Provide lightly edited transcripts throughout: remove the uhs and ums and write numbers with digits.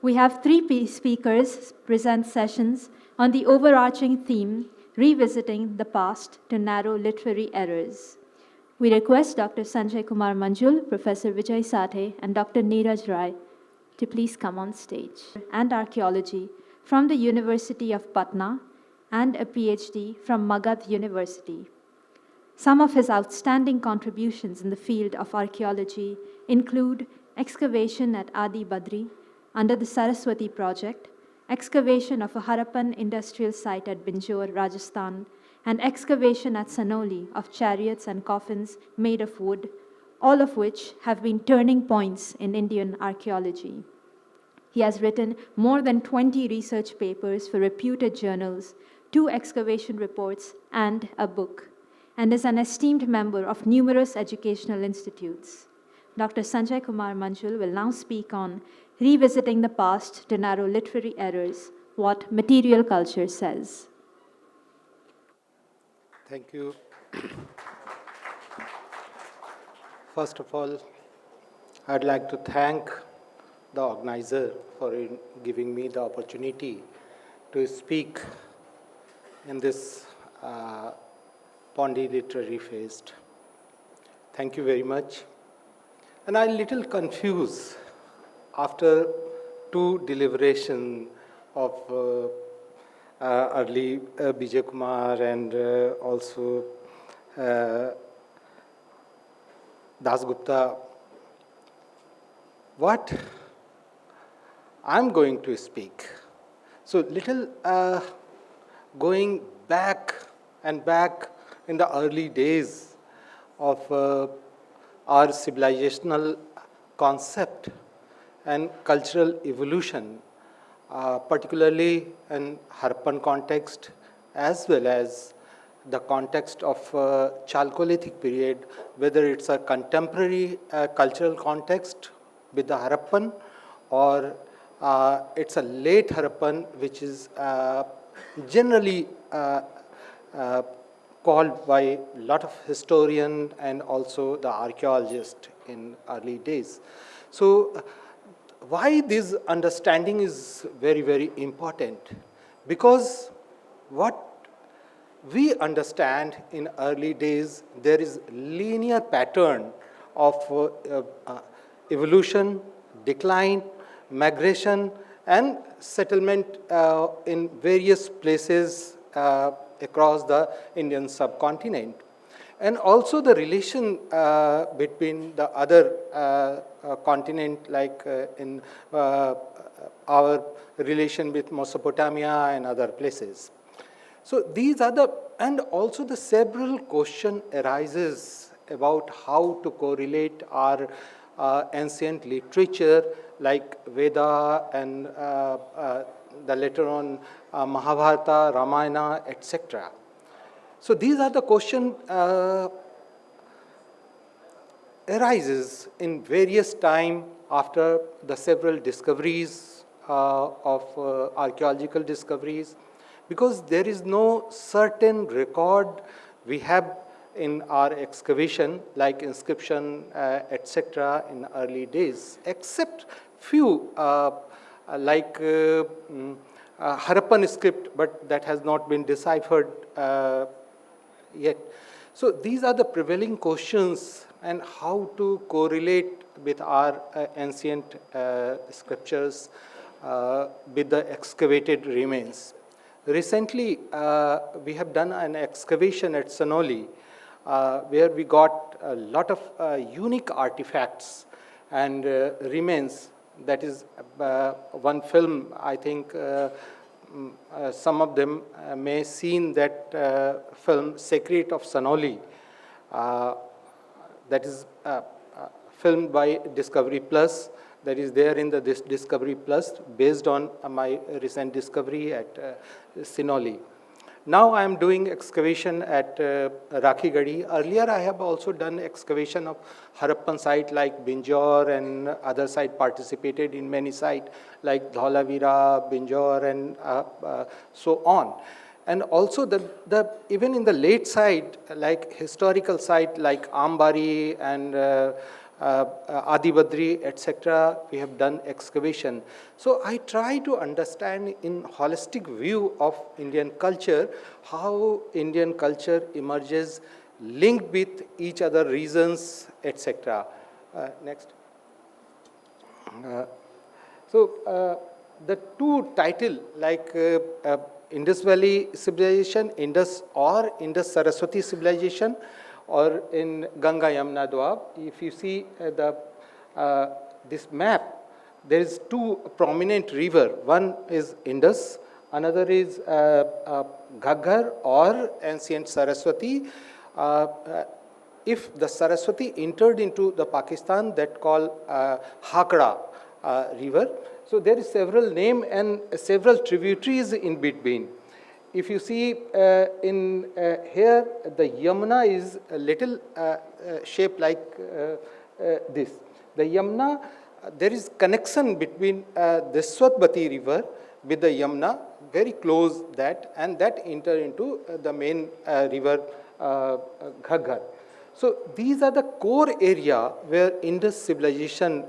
We have three speakers present sessions on the overarching theme, Revisiting the Past to Narrow Literary Errors. We request Dr. Sanjay Kumar Manjul, Professor Vijay Sathe, and Dr. Neeraj Rai to please come on stage. And Archaeology from the University of Patna and a PhD from Magadh University. Some of his outstanding contributions in the field of archaeology include excavation at Adi Badri under the Saraswati project, excavation of a Harappan industrial site at Binjore, Rajasthan, and excavation at Sanoli of chariots and coffins made of wood, all of which have been turning points in Indian archaeology. He has written more than 20 research papers for reputed journals, 2 excavation reports, and a book, and is an esteemed member of numerous educational institutes. Dr. Sanjay Kumar Manjul will now speak on Revisiting the Past to Narrow Literary Errors, What Material Culture Says. Thank you. First of all, I'd like to thank the organizer for giving me the opportunity to speak in this Pondi Literary Fest. Thank you very much. And I'm a little confused after 2 deliberations of early Vijay Kumar and also Das Gupta. What I'm going to speak. So little going back and back in the early days of our civilizational concept and cultural evolution, particularly in Harappan context as well as the context of Chalcolithic period, whether it's a contemporary cultural context with the Harappan or it's a late Harappan, which is generally called by a lot of historians and also the archaeologists in early days. So why this understanding is very, very important? Because what we understand in early days, there is linear pattern of evolution, decline, migration, and settlement in various places across the Indian subcontinent. And also the relation between the other continent, like in our relation with Mesopotamia and other places. So these are and also the several question arises about how to correlate our ancient literature like Veda and the later on Mahabharata, Ramayana, etc. So these are the question arises in various time after the several discoveries of archaeological discoveries, because there is no certain record we have in our excavation like inscription, etc. in early days, except few like Harappan script, but that has not been deciphered yet. So these are the prevailing questions and how to correlate with our ancient scriptures with the excavated remains. Recently, we have done an excavation at Sanoli where we got a lot of unique artifacts and remains. That is one film, I think some of them may seen that film, Secret of Sanoli, that is filmed by Discovery Plus, that is there in the Discovery Plus based on my recent discovery at Sinoli. Now I am doing excavation at Rakhigadi. Earlier I have also done excavation of Harappan site like Binjore, and other site participated in many sites like Dhaulavira, Binjore, and so on. And also even in the late site, like historical site like Ambari and Adibadri, etc. We have done excavation. So I try to understand in holistic view of Indian culture, how Indian culture emerges linked with each other regions, etc. Next. The two title like Indus Valley civilization, Indus or Indus Saraswati civilization, or in Ganga Yamuna Doab. If you see this map, there is two prominent river. One is Indus, another is Ghaggar or ancient Saraswati. If the Saraswati entered into the Pakistan, that called Hakra river. So there is several name and several tributaries in between. If you see here, the Yamuna is a little shaped like this. The Yamuna, there is connection between the Swatbati river with the Yamuna, very close that, and that enter into the main river Ghaggar. So these are the core area where Indus civilization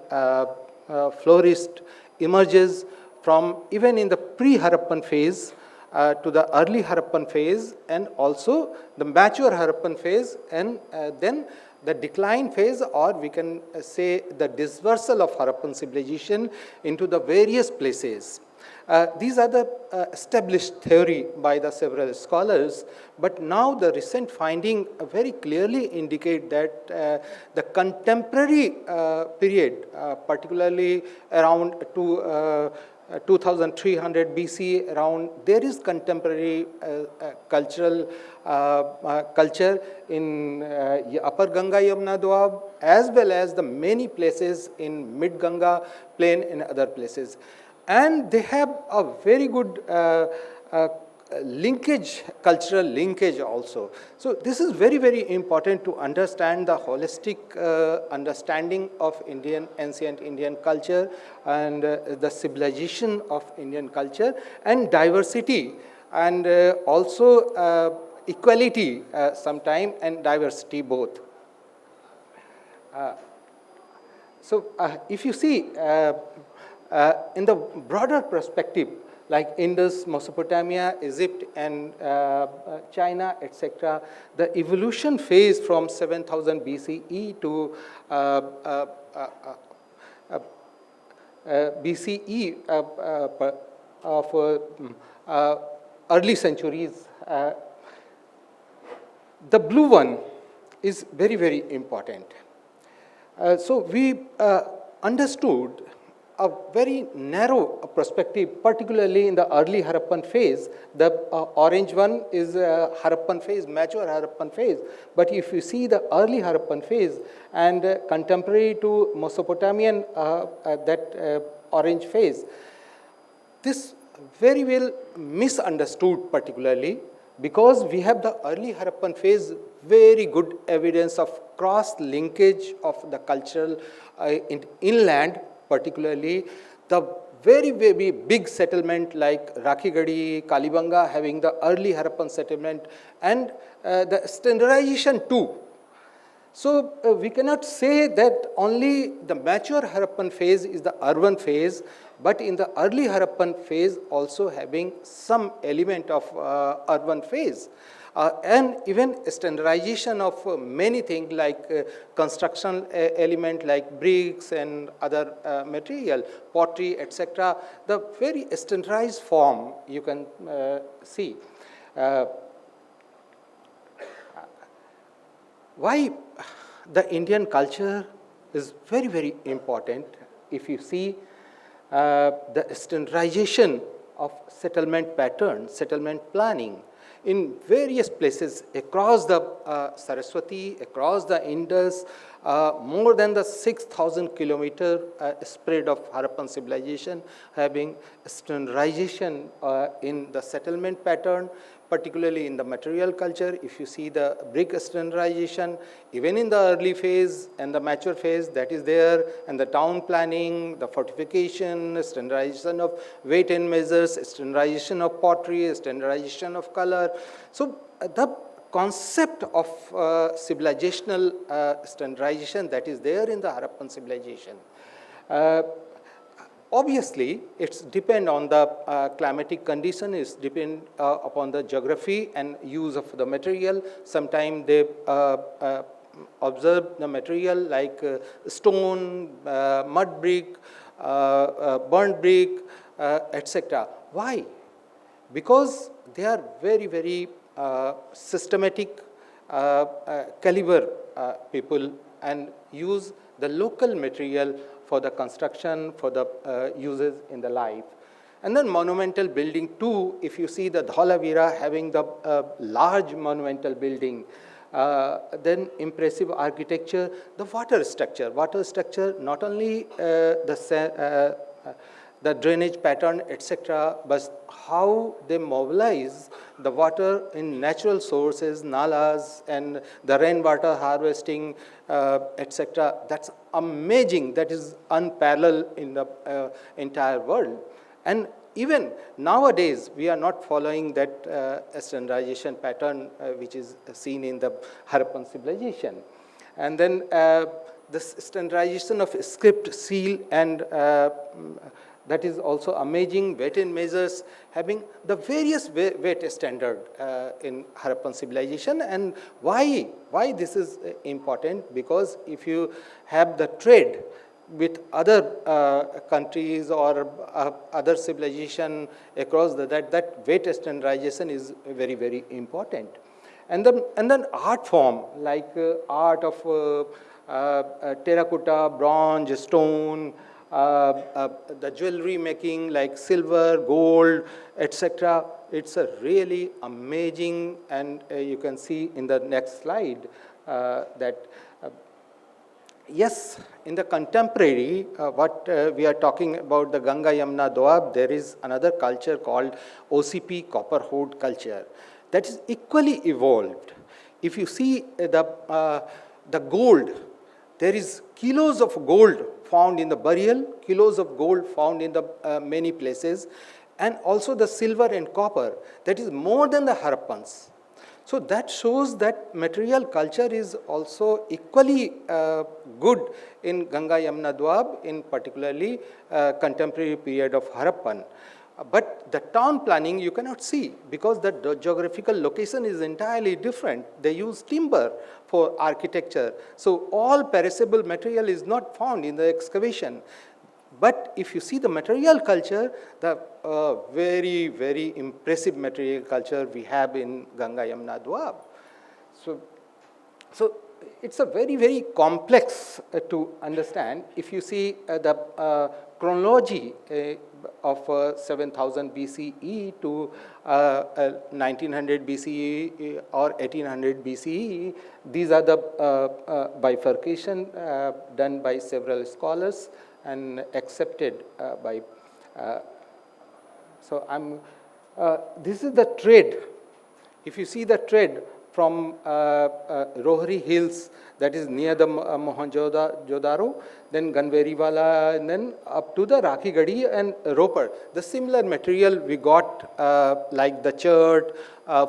flourished, emerges from even in the pre-Harappan phase to the early Harappan phase, and also the mature Harappan phase, and then the decline phase, or we can say the dispersal of Harappan civilization into the various places. These are the established theory by the several scholars, but now the recent finding very clearly indicate that the contemporary period, particularly around 2300 BC, around there is contemporary culture in Upper Ganga Yamuna Doab, as well as the many places in Mid Ganga plain and other places. And they have a very good linkage, cultural linkage also. So this is very, very important to understand the holistic understanding of ancient Indian culture, and the civilization of Indian culture, and diversity, and also equality sometime, and diversity both. If you see in the broader perspective, like Indus, Mesopotamia, Egypt, and China, etc., the evolution phase from 7000 BCE to BCE of early centuries, the blue one is very, very important. So we understood a very narrow perspective, particularly in the early Harappan phase. The orange one is Harappan phase, mature Harappan phase. But if you see the early Harappan phase and contemporary to Mesopotamian, that orange phase, this very well misunderstood, particularly because we have the early Harappan phase very good evidence of cross linkage of the cultural inland, particularly the very, very big settlement like Rakhigadi, Kalibanga having the early Harappan settlement, and the standardization too. So we cannot say that only the mature Harappan phase is the urban phase, but in the early Harappan phase also having some element of urban phase. And even standardization of many things like construction element like bricks and other material, pottery, etc. The very standardized form you can see. Why the Indian culture is very, very important. If you see the standardization of settlement patterns, settlement planning, in various places across the Saraswati, across the Indus, more than the 6,000 kilometer spread of Harappan civilization, having standardization in the settlement pattern, particularly in the material culture. If you see the brick standardization, even in the early phase and the mature phase, that is there, and the town planning, the fortification, standardization of weight and measures, standardization of pottery, standardization of color. So the concept of civilizational standardization that is there in the Harappan civilization. Obviously, it's depend on the climatic condition, it's depend upon the geography and use of the material. Sometimes they observe the material like stone, mud brick, burnt brick, etc. Why? Because they are very, very systematic caliber people and use the local material for the construction, for the uses in the life. And then monumental building too, if you see the Dhalavira having the large monumental building, then impressive architecture, the water structure not only the drainage pattern, etc., but how they mobilize the water in natural sources, nalas, and the rainwater harvesting, etc. That's amazing. That is unparalleled in the entire world. And even nowadays, we are not following that standardization pattern which is seen in the Harappan civilization. And then the standardization of script, seal, and that is also amazing. Weight and measures having the various weight standard in Harappan civilization. And why this is important? Because if you have the trade with other countries or other civilization across that weight standardization is very, very important. And then art form like art of terracotta, bronze, stone, the jewelry making like silver, gold, etc. It's a really amazing, and you can see in the next slide that yes, in the contemporary, what we are talking about the Ganga Yamuna Doab, there is another culture called OCP Copperhood culture that is equally evolved. If you see the gold, there is kilos of gold found in the burial, kilos of gold found in the many places, and also the silver and copper, that is more than the Harappans. So that shows that material culture is also equally good in Ganga Yamuna Doab, in particularly contemporary period of Harappan. But the town planning you cannot see because the geographical location is entirely different. They use timber for architecture. So all perishable material is not found in the excavation. But if you see the material culture, the very, very impressive material culture we have in Ganga Yamuna Doab. So it's a very, very complex to understand. If you see the chronology of 7000 BCE to 1900 BCE or 1800 BCE, these are the bifurcation done by several scholars and accepted by. This is the trade. If you see the trade from Rohri Hills, that is near the Mohenjo-daro, then Ganveriwala, and then up to the Rakhigadi and Ropar. The similar material we got like the chert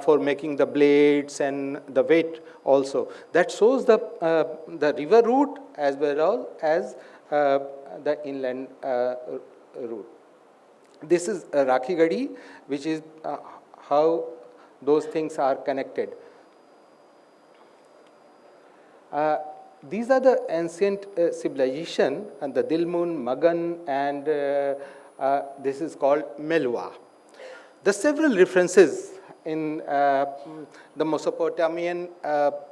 for making the blades and the weight also. That shows the river route as well as the inland route. This is Rakhigadi, which is how those things are connected. These are the ancient civilization, and the Dilmun, Magan, and this is called Melwa. The several references in the Mesopotamian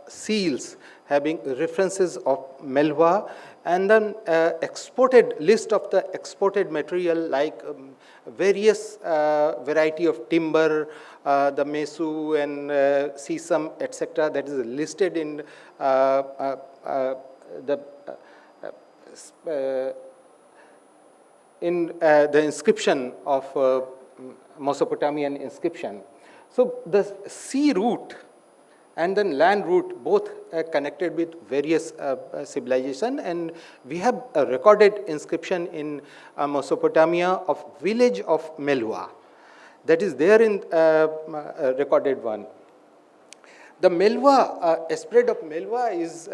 seals having references of Melwa, and then exported list of the exported material like various variety of timber, the mesu and sesame, etc. that is listed in the inscription of Mesopotamian inscription. So the sea route and then land route both connected with various civilization, and we have a recorded inscription in Mesopotamia of village of Melwa, that is there in recorded one. The Melva, spread of Melva is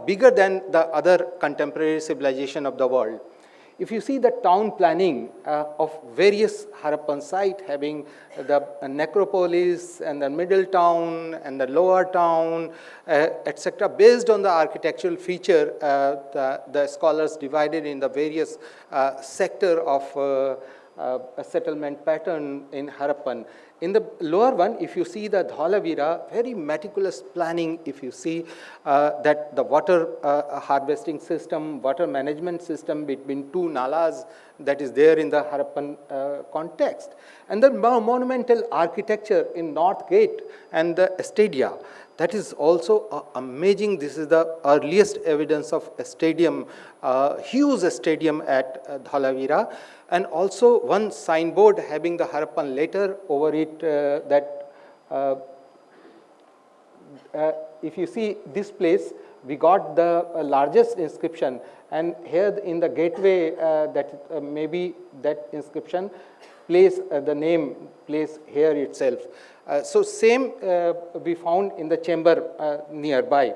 bigger than the other contemporary civilization of the world. If you see the town planning of various Harappan sites having the necropolis and the middle town and the lower town, etc., based on the architectural feature, the scholars divided in the various sector of a settlement pattern in Harappan. In the lower one, if you see the Dhalavira, very meticulous planning, if you see that the water harvesting system, water management system between two nalas that is there in the Harappan context. And the monumental architecture in North Gate and the stadia. That is also amazing. This is the earliest evidence of a stadium, huge stadium at Dhalavira. And also one signboard having the Harappan letter over it that if you see this place, we got the largest inscription, and here in the gateway that maybe that inscription place the name place here itself. So same we found in the chamber nearby.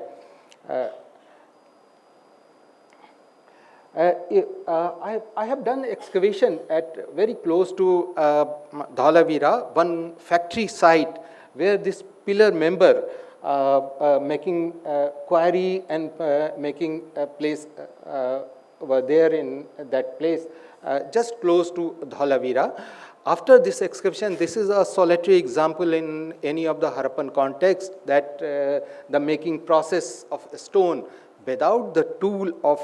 I have done excavation at very close to Dhalavira, one factory site where this pillar member making quarry and making a place were there in that place just close to Dhalavira. After this excavation, this is a solitary example in any of the Harappan context that the making process of stone without the tool of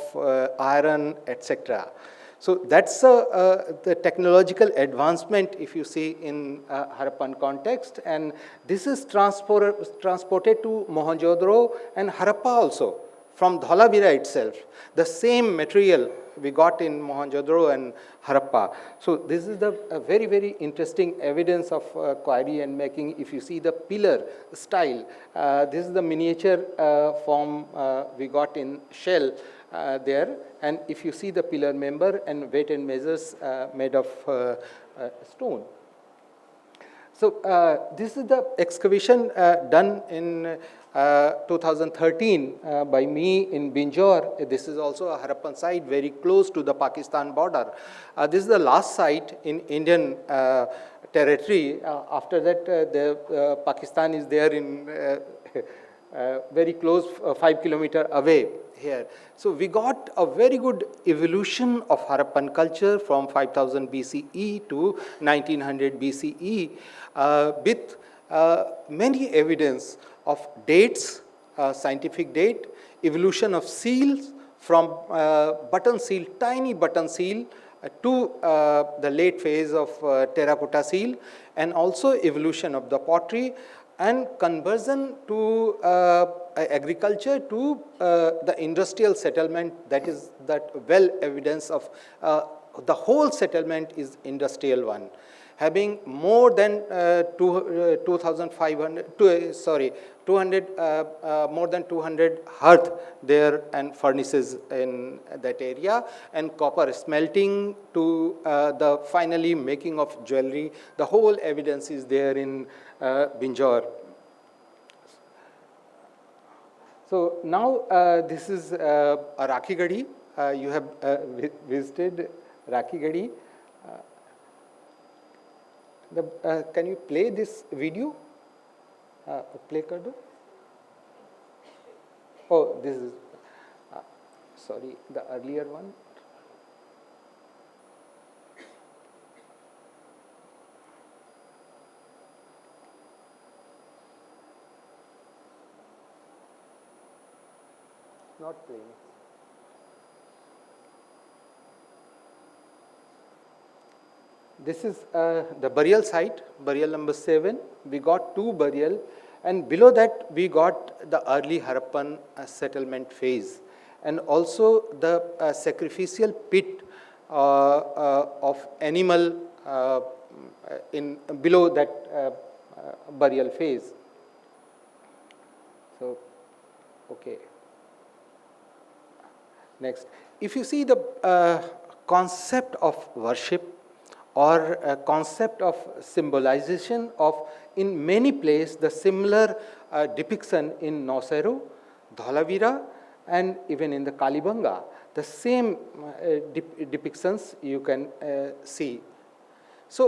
iron, etc. So that's the technological advancement if you see in Harappan context, and this is transported to Mohenjo-daro and Harappa also from Dhalavira itself. The same material we got in Mohenjo-daro and Harappa. So this is the very, very interesting evidence of quarry and making. If you see the pillar style, this is the miniature form we got in shell there. And if you see the pillar member and weight and measures made of stone. So this is the excavation done in 2013 by me in Binjore. This is also a Harappan site very close to the Pakistan border. This is the last site in Indian territory. After that, the Pakistan is there in very close, 5 kilometers away here. So we got a very good evolution of Harappan culture from 5000 BCE to 1900 BCE with many evidence of dates, scientific date, evolution of seals from button seal, tiny button seal to the late phase of terracotta seal, and also evolution of the pottery and conversion to agriculture to the industrial settlement. That is that well evidence of the whole settlement is industrial one, having more than 200 more than 200 hearth there and furnaces in that area, and copper smelting to the finally making of jewelry. The whole evidence is there in Binjore. So now this is Rakhigadi. You have visited Rakhigadi. Can you play this video? Play kar do. Oh, this is sorry, the earlier one. Not playing. This is the burial site, burial number 7. We got 2 burial, and below that we got the early Harappan settlement phase, and also the sacrificial pit of animal in below that burial phase. So, okay. Next, if you see the concept of worship or a concept of symbolization of, in many places, the similar depiction in Nosero, Dhalavira, and even in the Kalibanga. The same depictions you can see. So,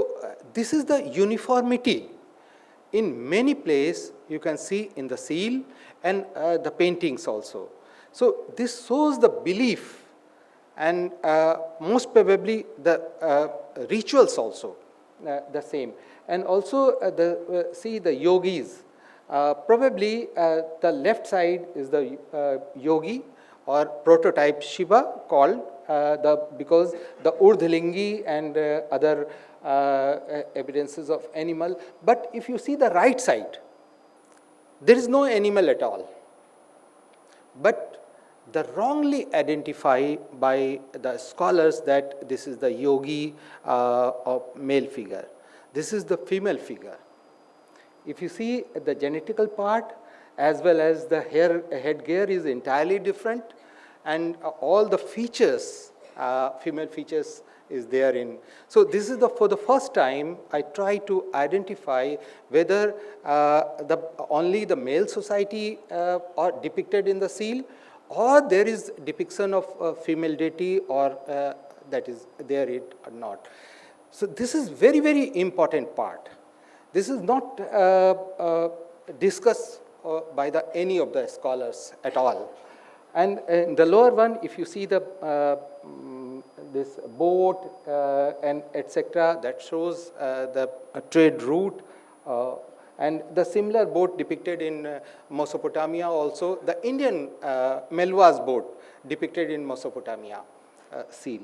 this is the uniformity. In many places, you can see in the seal and the paintings also. So, this shows the belief and most probably the rituals also the same. And also see the yogis. Probably the left side is the yogi or prototype Shiva called because the Urdhlingi and other evidences of animal. But if you see the right side, there is no animal at all. But the wrongly identify by the scholars that this is the yogi of male figure. This is the female figure. If you see the genetical part as well as the headgear is entirely different, and all the features, female features is there in. So this is for the first time I try to identify whether only the male society are depicted in the seal, or there is depiction of female deity, or that is there it or not. So this is very, very important part. This is not discussed by any of the scholars at all. And in the lower one, if you see the this boat and etc., that shows the trade route, and the similar boat depicted in Mesopotamia also, the Indian Melwa's boat depicted in Mesopotamia seal.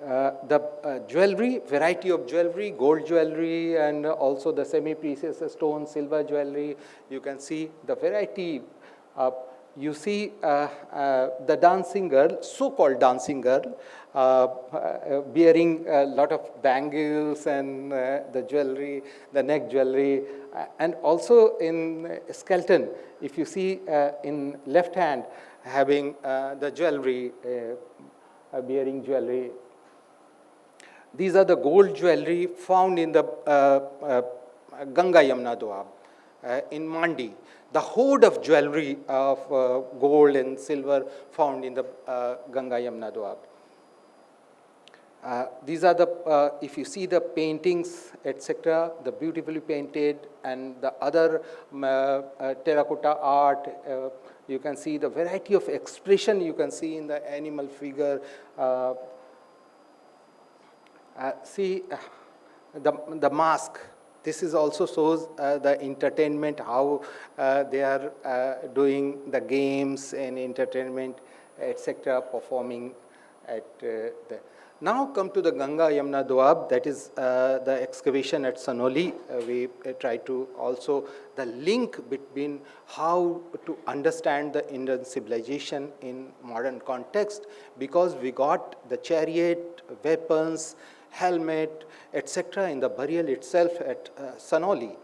The jewelry, variety of jewelry, gold jewelry, and also the semi-precious stone, silver jewelry. You can see the variety. You see the dancing girl, so-called dancing girl, bearing a lot of bangles and the jewelry, the neck jewelry, and also in skeleton. If you see in left hand having the jewelry, bearing jewelry. These are the gold jewelry found in the Ganga Yamuna Doab in Mandi. The hoard of jewelry of gold and silver found in the Ganga Yamuna Doab. These are the, if you see the paintings, etc., the beautifully painted, and the other terracotta art, you can see the variety of expression you can see in the animal figure. See the mask. This is also shows the entertainment, how they are doing the games and entertainment, etc., performing at the. Now come to the Ganga Yamuna Doab, that is the excavation at Sanoli. We try to also the link between how to understand the Indian civilization in modern context, because we got the chariot, weapons, helmet, etc., in the burial itself at Sanoli.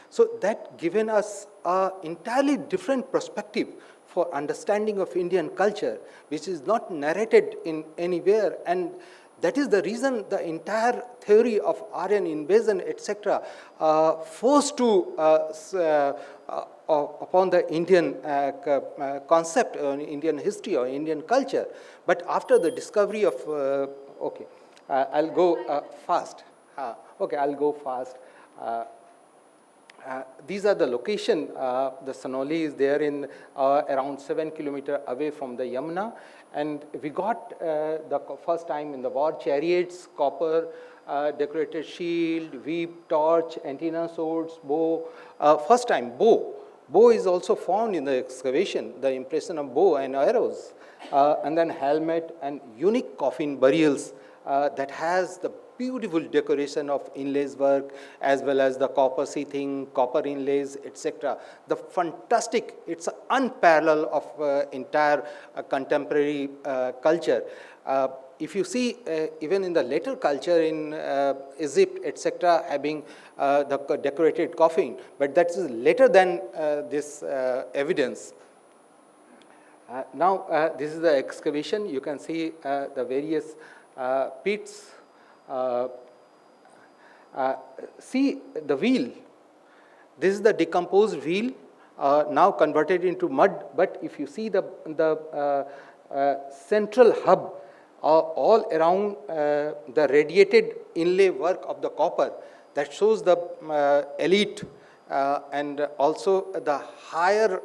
So that given us an entirely different perspective for understanding of Indian culture, which is not narrated in anywhere, and that is the reason the entire theory of Aryan invasion, etc., forced to upon the Indian concept, or Indian history, or Indian culture. But after the discovery of, okay, I'll go fast. Okay, I'll go fast. These are the location. The Sanoli is there in around 7 kilometers away from the Yamuna, and we got the first time in the war chariots, copper, decorated shield, whip, torch, antenna swords, bow. First time bow. Bow is also found in the excavation, the impression of bow and arrows, and then helmet and unique coffin burials that has the beautiful decoration of inlays work, as well as the copper sheathing, copper inlays, etc. The fantastic, it's unparalleled of entire contemporary culture. If you see, even in the later culture in Egypt, etc., having the decorated coffin, but that is later than this evidence. Now, this is the excavation. You can see the various pits Uh, See the wheel. This is the decomposed wheel, now converted into mud. But if you see the central hub, all around the radiated inlay work of the copper, that shows the elite and also the higher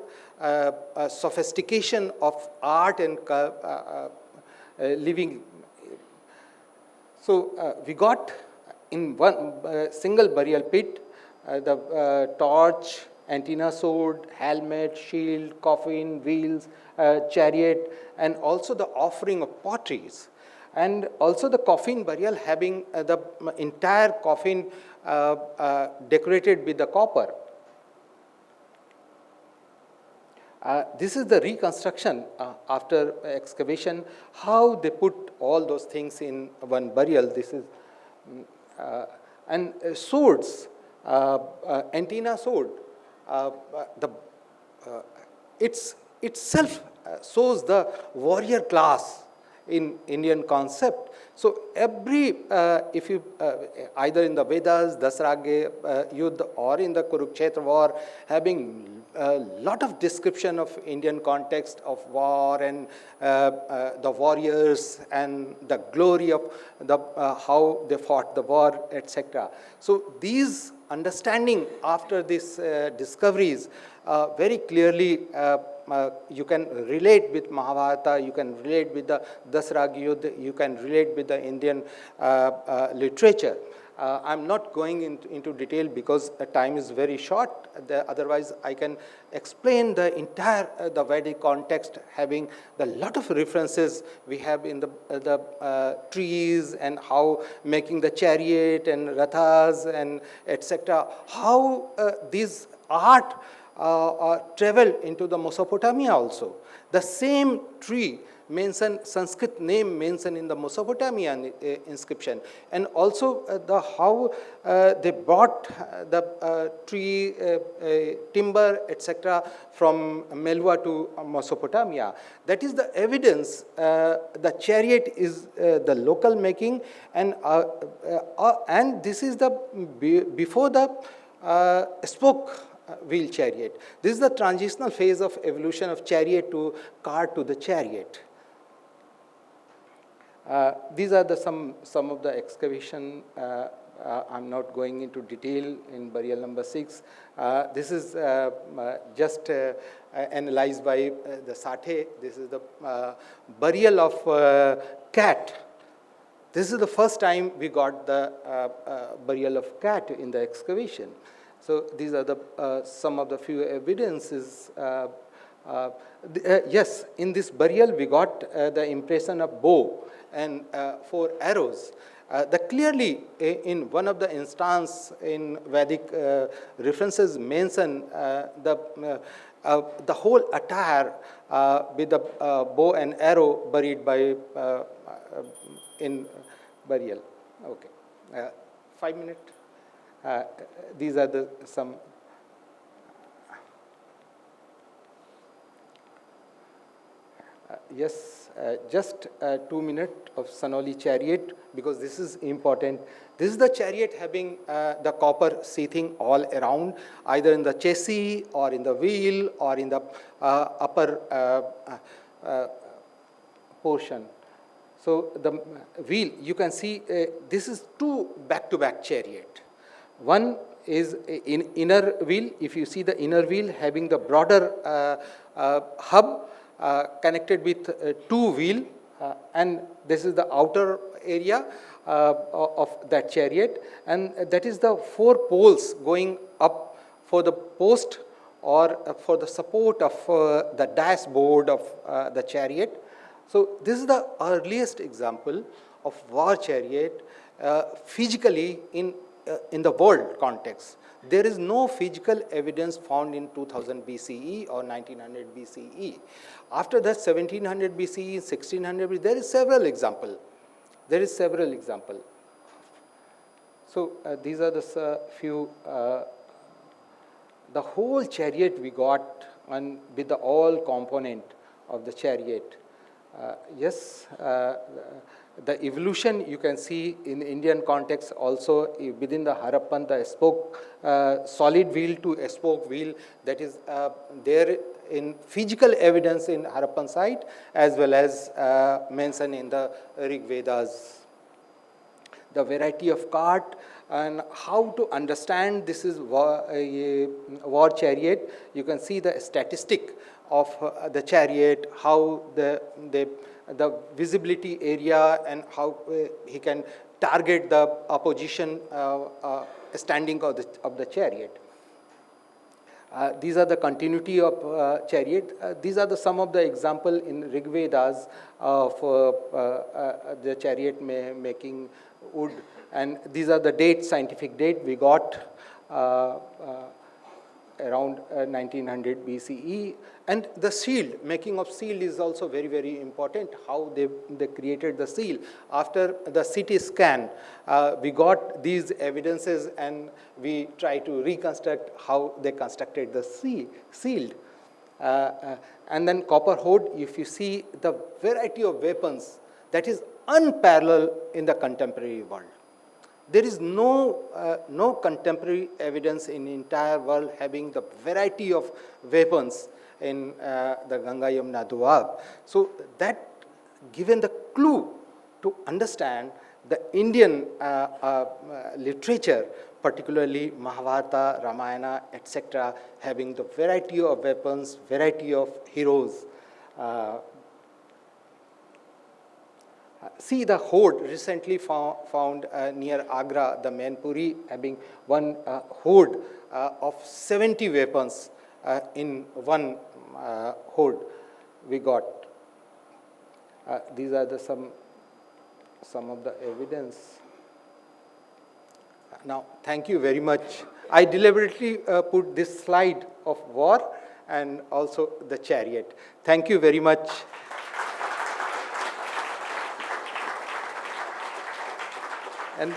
sophistication of art and living. So we got in one single burial pit the torch, antenna sword, helmet, shield, coffin, wheels, chariot, and also the offering of potteries. And also the coffin burial having the entire coffin decorated with the copper. This is the reconstruction after excavation, how they put all those things in one burial. This is and swords, antenna sword. It's itself shows the warrior class in Indian concept. So every, if you either in the Vedas, Dasrage Yudh, or in the Kurukshetra war, having a lot of description of Indian context of war and the warriors and the glory of the how they fought the war, etc. So these understanding after these discoveries very clearly you can relate with Mahabharata, you can relate with the Dasrag Yudh, you can relate with the Indian literature. I'm not going into detail because the time is very short. Otherwise, I can explain the entire the Vedic context, having the lot of references we have in the trees and how making the chariot and rathas and etc. How these art travel into the Mesopotamia also. The same tree mentioned, Sanskrit name mentioned in the Mesopotamian inscription, and also the how they brought the tree, timber, etc. from Melwa to Mesopotamia. That is the evidence. The chariot is the local making, and this is the before the spoke wheel chariot. This is the transitional phase of evolution of chariot to cart to the chariot. These are the some of the excavation. I'm not going into detail in burial number 6. This is just analyzed by the Sathe. This is the burial of cat. This is the first time we got the burial of cat in the excavation. So these are the some of the few evidences. Yes, in this burial we got the impression of bow and 4 arrows. Clearly, in one of the instance in Vedic references mention the whole attire with the bow and arrow buried by in burial. Okay, 5 minutes. These are the some. Yes, just 2 minutes of Sanoli chariot, because this is important. This is the chariot having the copper sheathing all around, either in the chassis or in the wheel or in the upper portion. So the wheel, you can see this is 2 back-to-back chariot. One is in inner wheel. If you see the inner wheel having the broader hub connected with 2 wheel, and this is the outer area of that chariot, and that is the 4 poles going up for the post or for the support of the dashboard of the chariot. So this is the earliest example of war chariot physically in the world context. There is no physical evidence found in 2000 BCE or 1900 BCE. After that, 1700 BCE, 1600 BCE, there is several example. There is several example. So these are the few. The whole chariot we got on with the all component of the chariot. Yes, The evolution you can see in Indian context also within the Harappan, the spoke, solid wheel to spoke wheel, that is there in physical evidence in Harappan site as well as mentioned in the Rig Vedas. The variety of cart and how to understand this is war chariot. You can see the statistic of the chariot, how the visibility area and how he can target the opposition standing of the chariot. These are the continuity of chariot. These are some of the example in Rig Vedas of the chariot making wood, and these are the dates, scientific date we got around 1900 BCE. And the shield, making of shield is also very, very important, how they created the seal. After the CT scan, we got these evidences and we try to reconstruct how they constructed the shield. And then copper hood, if you see the variety of weapons, that is unparalleled in the contemporary world. There is no contemporary evidence in the entire world having the variety of weapons in the Ganga Yamuna Doab. So that given the clue to understand the Indian literature, particularly Mahabharata, Ramayana, etc., having the variety of weapons, variety of heroes. See the hoard recently found near Agra, the Mainpuri, having one hoard of 70 weapons in one hoard we got. These are some of the evidence. Now, thank you very much. I deliberately put this slide of war and also the chariot. Thank you very much. And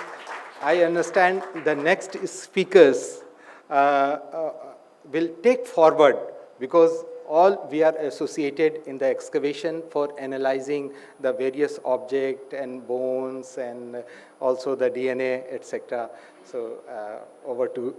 I understand the next speakers will take forward, because all we are associated in the excavation for analyzing the various objects and bones and also the DNA, etc. So over to